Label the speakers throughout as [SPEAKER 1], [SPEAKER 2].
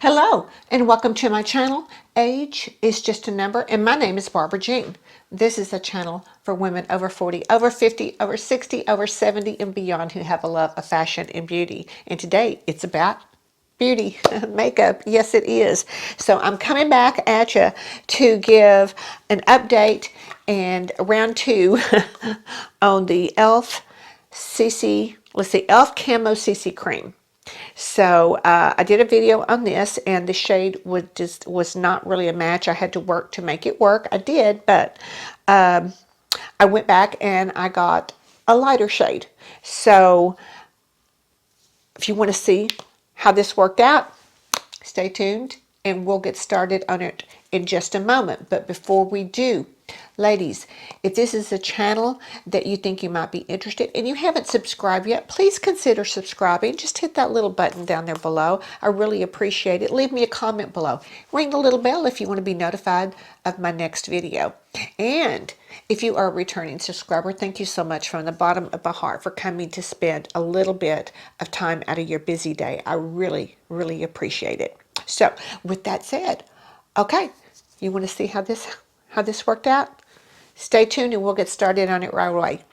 [SPEAKER 1] Hello and welcome to my channel. Age is just a number and my name is Barbara Jean. This is a channel for women over 40, over 50, over 60, over 70 and beyond who have a love of fashion and beauty. And today it's about beauty, makeup. Yes, it is. So I'm coming back at you to give an update and round two on the e.l.f. e.l.f. Camo CC Cream. So I did a video on this and the shade was not really a match. I had to work to make it work. I did, but I went back and I got a lighter shade. So if you want to see how this worked out, stay tuned and we'll get started on it in just a moment. But before we do, ladies, if this is a channel that you think you might be interested and you haven't subscribed yet, please consider subscribing. Just hit that little button down there below. I really appreciate it. Leave me a comment below. Ring the little bell if you want to be notified of my next video. And if you are a returning subscriber, thank you so much from the bottom of my heart for coming to spend a little bit of time out of your busy day. I really, really appreciate it. So with that said, okay, you want to see how this worked out? Stay tuned and we'll get started on it right away.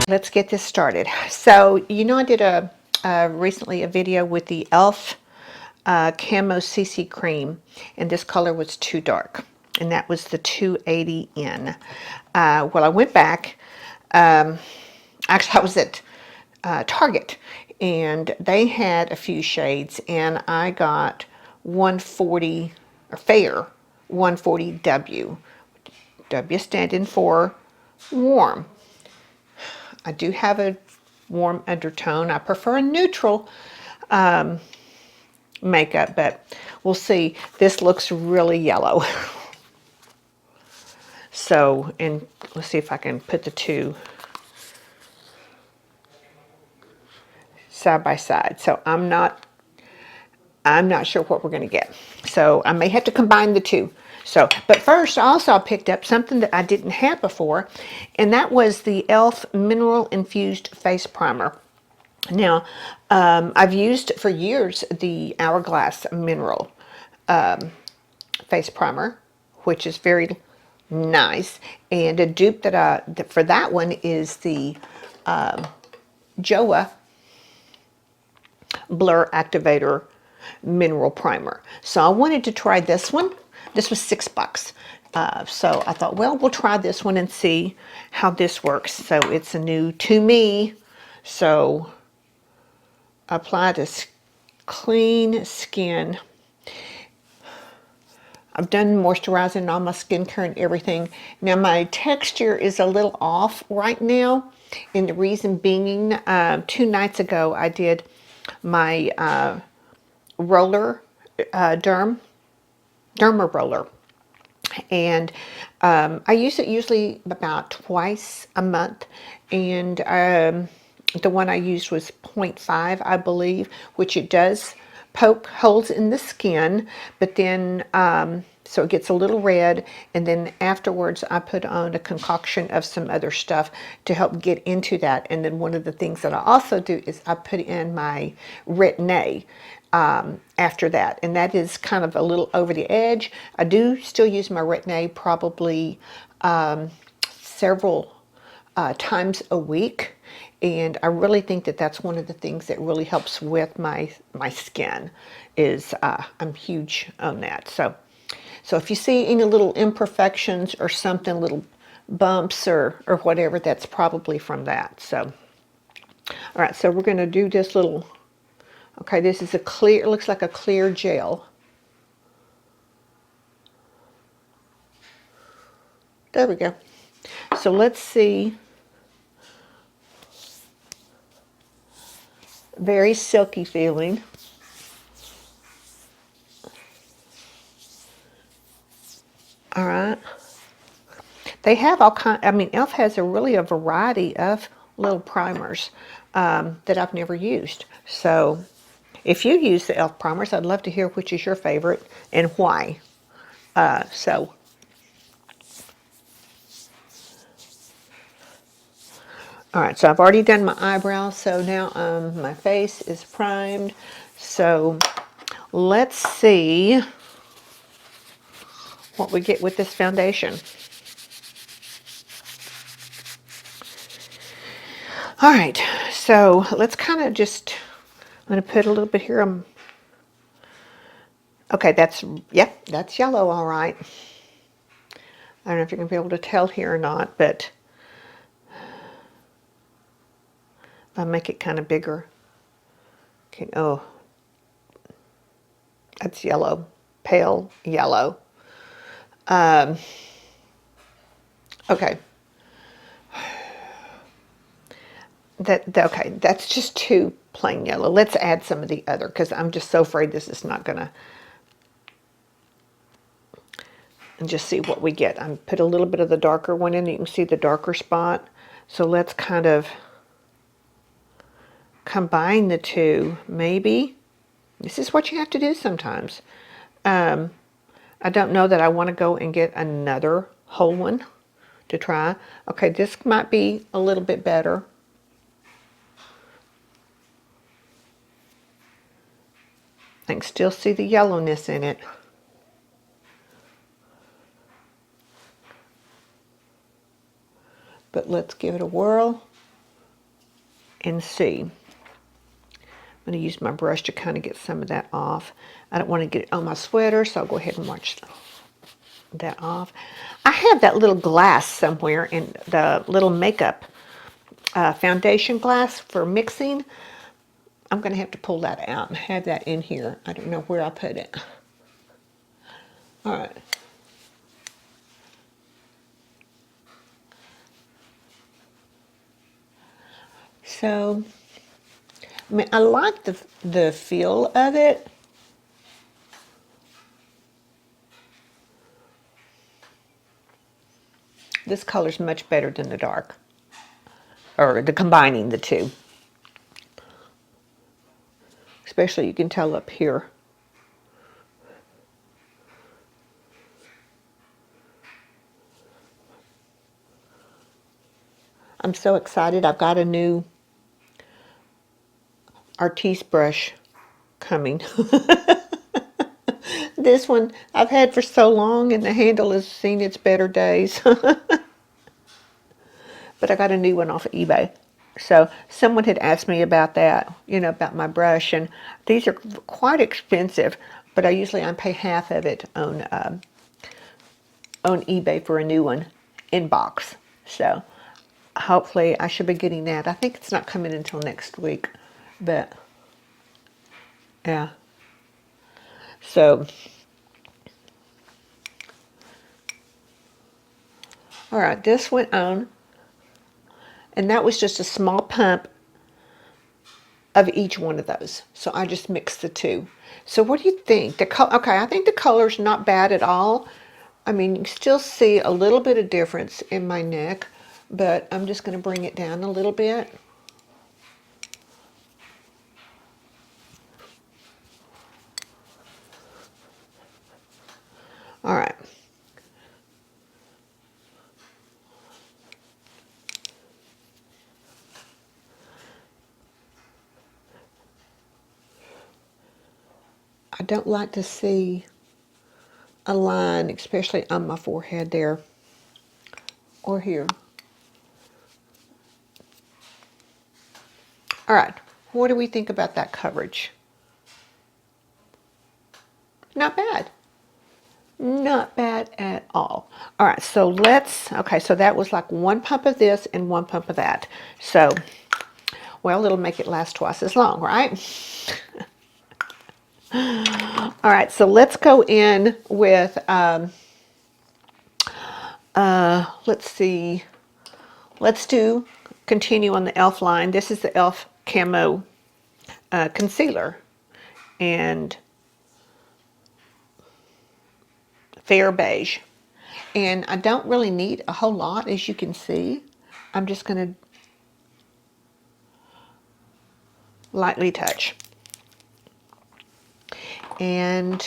[SPEAKER 1] Let's get this started. So, you know, I did recently a video with the e.l.f. Camo CC Cream, and this color was too dark, and that was the 280N. Well, I went back. Actually, I was at Target, and they had a few shades, and I got 140 or Fair 140W. W standing for warm. I do have a warm undertone. I prefer a neutral makeup, but we'll see. This looks really yellow. So, and let's see if I can put the two side by side. So I'm not sure what we're going to get. So I may have to combine the two. So, but first, also I picked up something that I didn't have before, and that was the e.l.f. Mineral Infused Face Primer. Now, I've used for years the Hourglass Mineral Face Primer, which is very nice, and a dupe that for that one is the JOA Blur Activator Mineral Primer. So I wanted to try this one. This was $6. So I thought, well, we'll try this one and see how this works. So it's a new to me. So apply to clean skin. I've done moisturizing on my skincare and everything. Now my texture is a little off right now. And the reason being, 2 nights ago I did my roller, Derma roller, and I use it usually about twice a month, and the one I used was 0.5, I believe, which it does poke holes in the skin, but then so it gets a little red, and then afterwards I put on a concoction of some other stuff to help get into that. And then one of the things that I also do is I put in my Retin-A after that, and that is kind of a little over the edge. I do still use my Retin-A probably several times a week, And I really think that that's one of the things that really helps with my skin is I'm huge on that. So if you see any little imperfections or something, little bumps or whatever, that's probably from that. So, all right, so we're going to do this little, okay, this is a clear, it looks like a clear gel. There we go. So let's see. Very silky feeling. All right. They have all kind. I mean, e.l.f. has a variety of little primers that I've never used. So, if you use the e.l.f. primers, I'd love to hear which is your favorite and why. So, all right. So I've already done my eyebrows. So now my face is primed. So let's see what we get with this foundation. All right, so let's kind of just, I'm going to put a little bit here. Okay, that's yellow, all right. I don't know if you're going to be able to tell here or not, but I'll make it kind of bigger. Okay, oh, that's yellow, pale yellow. Okay. Okay, that's just too plain yellow. Let's add some of the other because I'm just so afraid this is not gonna. And just see what we get. I put a little bit of the darker one in. You can see the darker spot. So let's kind of combine the two. Maybe this is what you have to do sometimes. I don't know that I want to go and get another whole one to try. Okay, this might be a little bit better. I can still see the yellowness in it. But let's give it a whirl and see. I'm going to use my brush to kind of get some of that off. I don't want to get it on my sweater, so I'll go ahead and wash that off. I have that little glass somewhere in the little makeup foundation glass for mixing. I'm going to have to pull that out and have that in here. I don't know where I put it. All right. So, I mean, I like the feel of it. This color's much better than the dark, or the combining the two. Especially you can tell up here. I'm so excited. I've got a new Artiste brush coming. This one I've had for so long and the handle has seen its better days. But I got a new one off of eBay. So someone had asked me about that, you know, about my brush, and these are quite expensive, but I pay half of it on eBay for a new one in box. So hopefully I should be getting that. I think it's not coming until next week, but yeah. So, all right, this went on, and that was just a small pump of each one of those. So I just mixed the two. So what do you think? Okay, I think the color's not bad at all. I mean, you can still see a little bit of difference in my neck, but I'm just going to bring it down a little bit. All right. I don't like to see a line, especially on my forehead there or here. All right, what do we think about that coverage? Not bad. Not bad at all. All right, so okay, so that was like 1 pump of this and 1 pump of that. So, well, it'll make it last twice as long, right? All right, so let's go in with, let's see, continue on the e.l.f. line. This is the e.l.f. Camo Concealer. And fair beige. And I don't really need a whole lot, as you can see. I'm just going to lightly touch. And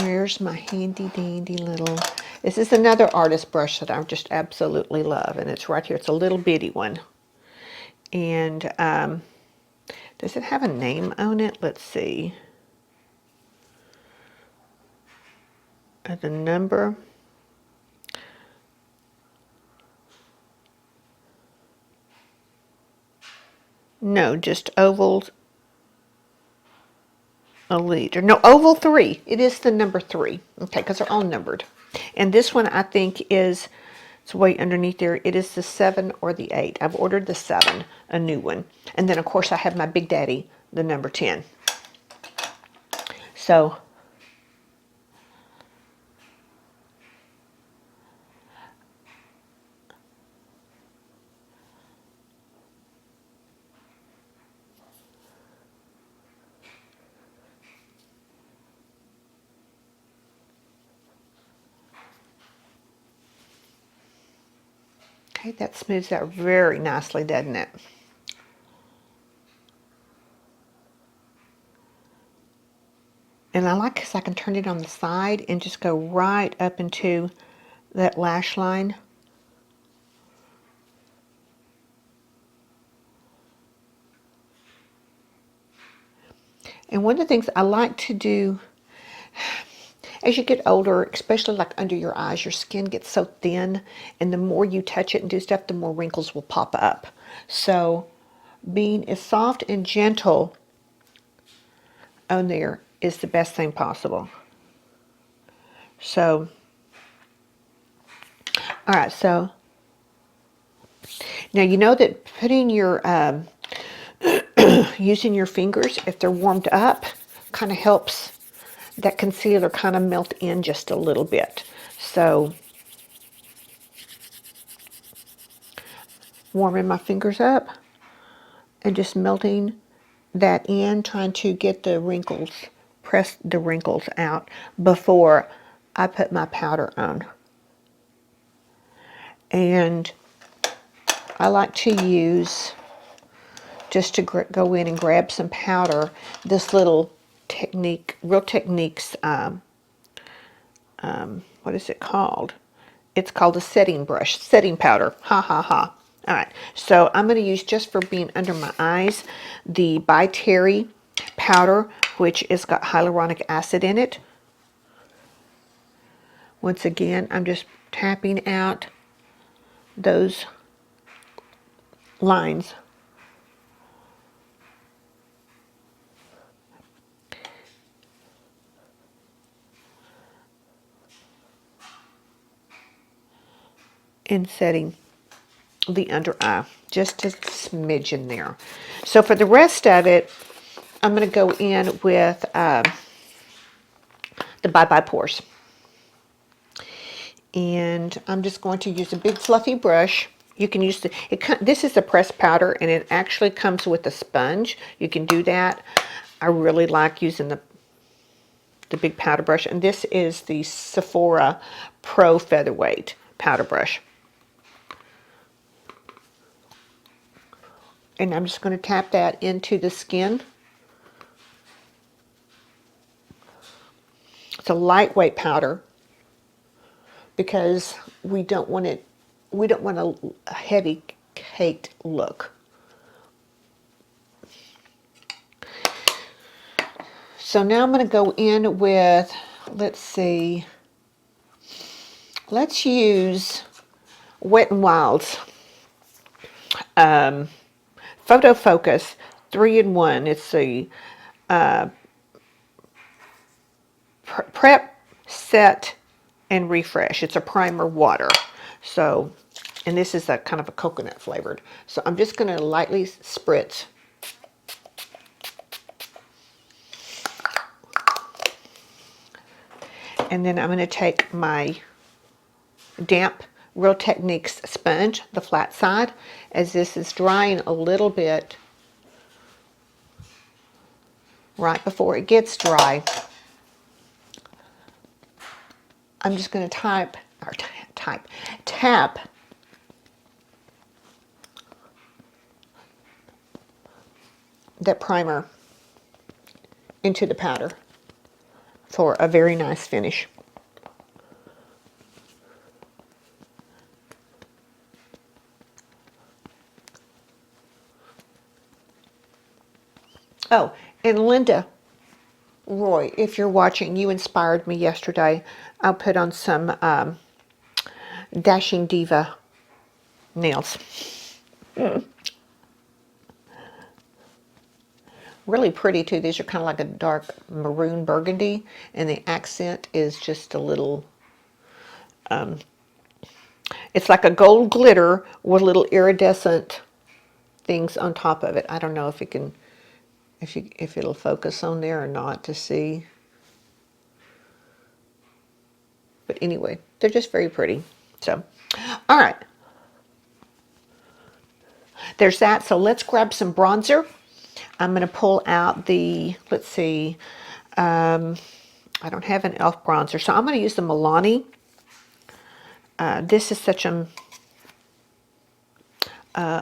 [SPEAKER 1] where's my handy dandy little, this is another artist brush that I just absolutely love, and it's right here. It's a little bitty one. And does it have a name on it? Let's see. The number. No, just oval elite. Or no, oval 3. It is the number 3. Okay, because they're all numbered. And this one I think is, it's way underneath there. It is the 7 or the 8. I've ordered the 7, a new one. And then of course I have my Big Daddy, the number 10. So okay, that smooths out very nicely, doesn't it? And I like because I can turn it on the side and just go right up into that lash line. And one of the things I like to do, as you get older, especially like under your eyes, your skin gets so thin, and the more you touch it and do stuff, the more wrinkles will pop up. So being as soft and gentle on there is the best thing possible. So, all right, so now you know that putting your, using your fingers, if they're warmed up, kind of helps that concealer kind of melt in just a little bit. So, warming my fingers up and just melting that in, trying to get the wrinkles, press the wrinkles out before I put my powder on. And I like to use, just to go in and grab some powder, this little technique, Real Techniques, what is it called? It's called a setting brush, setting powder, ha ha ha. All right, so I'm going to use, just for being under my eyes, the By Terry powder, which has got hyaluronic acid in it. Once again, I'm just tapping out those lines. And setting the under eye, just a smidgen there. So for the rest of it, I'm going to go in with the Bye Bye Pores. And I'm just going to use a big fluffy brush. You can use this is a pressed powder, and it actually comes with a sponge. You can do that. I really like using the big powder brush, and this is the Sephora Pro Featherweight powder brush. And I'm just going to tap that into the skin. It's a lightweight powder because we don't want a heavy caked look. So now I'm going to go in with, let's see, let's use Wet n Wild's Photo Focus 3-in-1. It's the Prep, Set, and Refresh. It's a primer water. So, and this is a kind of a coconut flavored. So I'm just going to lightly spritz. And then I'm going to take my damp Real Techniques sponge, the flat side, as this is drying a little bit right before it gets dry. I'm just going to tap that primer into the powder for a very nice finish. Oh, and Linda Roy, if you're watching, you inspired me yesterday. I'll put on some Dashing Diva nails. Really pretty too. These are kind of like a dark maroon burgundy, and the accent is just a little, it's like a gold glitter with little iridescent things on top of it. I don't know if it can, if it'll focus on there or not to see. But anyway, they're just very pretty. So, all right. There's that. So let's grab some bronzer. I'm going to pull out the, let's see, I don't have an e.l.f. bronzer, so I'm going to use the Milani. This is such a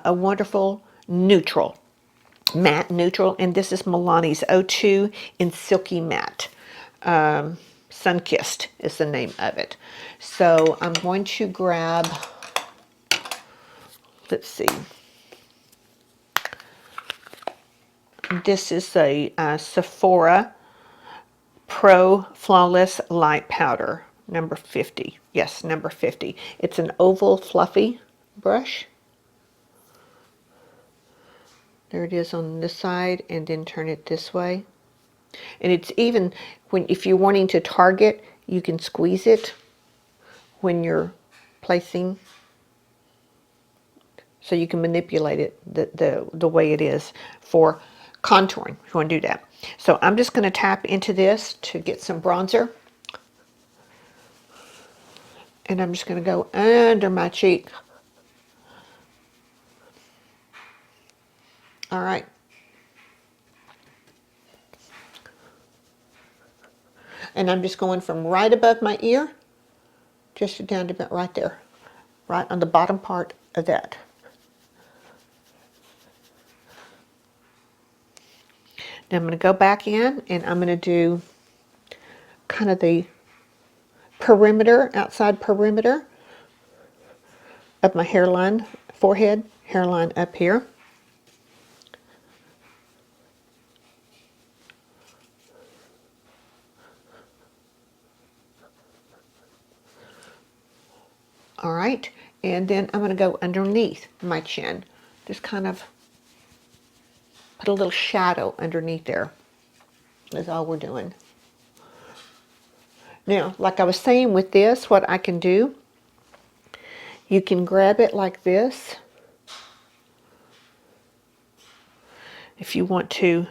[SPEAKER 1] wonderful neutral, matte neutral, and this is Milani's 02 in Silky Matte. Sunkissed is the name of it. So I'm going to grab, let's see, this is a Sephora Pro Flawless Light Powder, number 50. Yes, number 50. It's an oval fluffy brush. There it is on this side, and then turn it this way. And it's even, if you're wanting to target, you can squeeze it when you're placing, so you can manipulate it the way it is for contouring, if you want to do that. So I'm just going to tap into this to get some bronzer. And I'm just going to go under my cheek. All right. And I'm just going from right above my ear, just down to about right there, right on the bottom part of that. Now I'm going to go back in, and I'm going to do kind of the perimeter, outside perimeter of my hairline, forehead, hairline up here. All right, and then I'm going to go underneath my chin, just kind of put a little shadow underneath there. That's all we're doing. Now, like I was saying with this, what I can do, you can grab it like this if you want to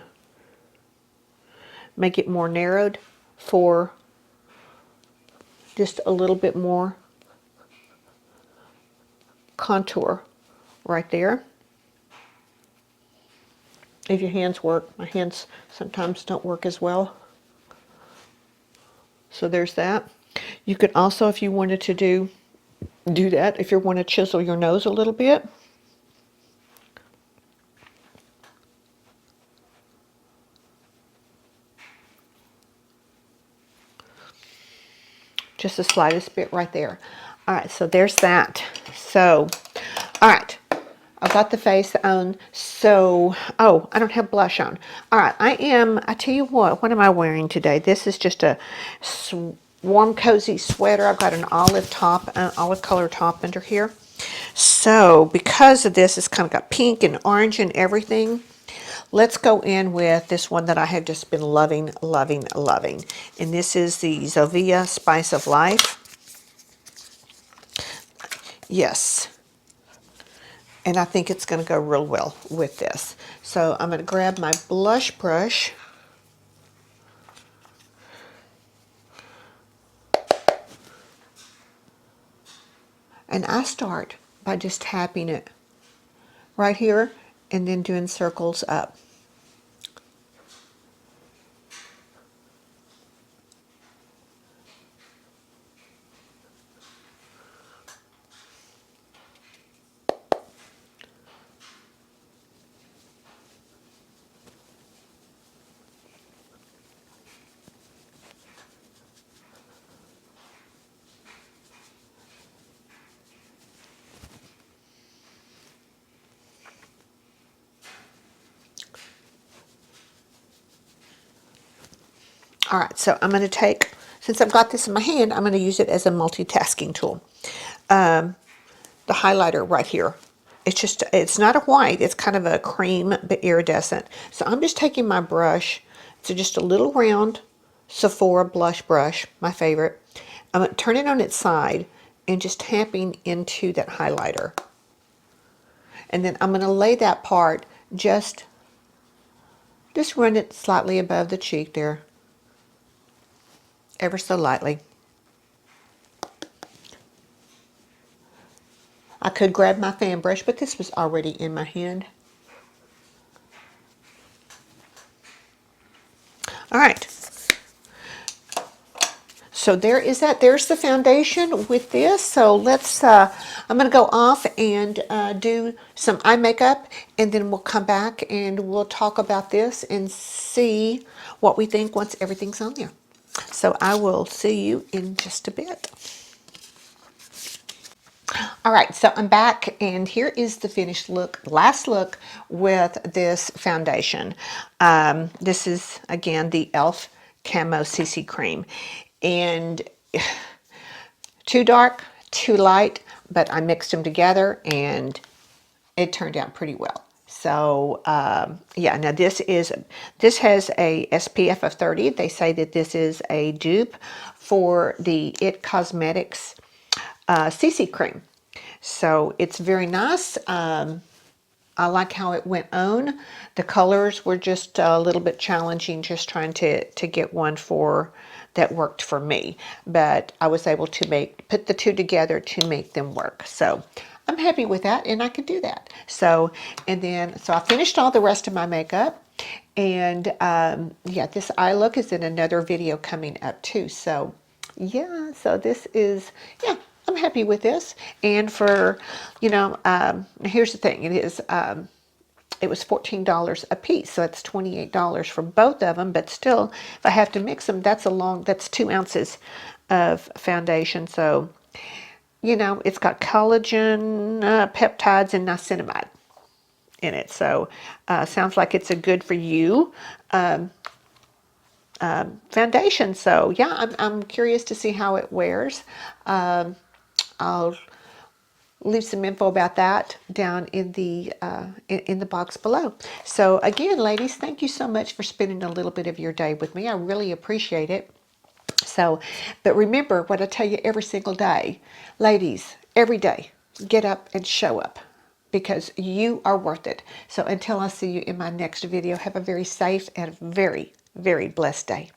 [SPEAKER 1] make it more narrowed for just a little bit more contour right there. If your hands work. My hands sometimes don't work as well. So there's that. You could also, if you wanted to do that, if you want to chisel your nose a little bit. Just the slightest bit right there. All right, so there's that. So, all right, I've got the face on. So, oh, I don't have blush on. All right, I tell you what am I wearing today? This is just a warm, cozy sweater. I've got an olive top, olive color top under here. So because of this, it's kind of got pink and orange and everything. Let's go in with this one that I have just been loving, loving, loving. And this is the Zovia Spice of Life. Yes. And I think it's going to go real well with this. So I'm going to grab my blush brush. And I start by just tapping it right here and then doing circles up. All right, so I'm going to take, since I've got this in my hand, I'm going to use it as a multitasking tool. The highlighter right here. It's not a white, it's kind of a cream but iridescent. So I'm just taking my brush, so just a little round Sephora blush brush, my favorite. I'm going to turn it on its side and just tapping into that highlighter. And then I'm going to lay that part just run it slightly above the cheek there, ever so lightly. I could grab my fan brush, but this was already in my hand. All right. So there is that. There's the foundation with this. So let's, I'm going to go off and do some eye makeup, and then we'll come back and we'll talk about this and see what we think once everything's on there. So I will see you in just a bit. All right, so I'm back, and here is the finished look, last look with this foundation. This is, again, the e.l.f. Camo CC Cream. And too dark, too light, but I mixed them together, and it turned out pretty well. So, yeah, now this has a SPF of 30. They say that this is a dupe for the IT Cosmetics CC Cream. So it's very nice. I like how it went on. The colors were just a little bit challenging, just trying to get one that worked for me. But I was able to put the two together to make them work. So I'm happy with that, and I could do that. So, so I finished all the rest of my makeup. And yeah, this eye look is in another video coming up too. So yeah, so this is, yeah, I'm happy with this. And for, here's the thing, it was $14 a piece, so it's $28 for both of them. But still, if I have to mix them, that's 2 ounces of foundation. So, it's got collagen, peptides, and niacinamide in it. So, sounds like it's a good for you foundation. So, yeah, I'm curious to see how it wears. I'll leave some info about that down in the box below. So again, ladies, thank you so much for spending a little bit of your day with me. I really appreciate it. So, but remember what I tell you every single day, ladies, every day, get up and show up, because you are worth it. So until I see you in my next video, have a very safe and very, very blessed day.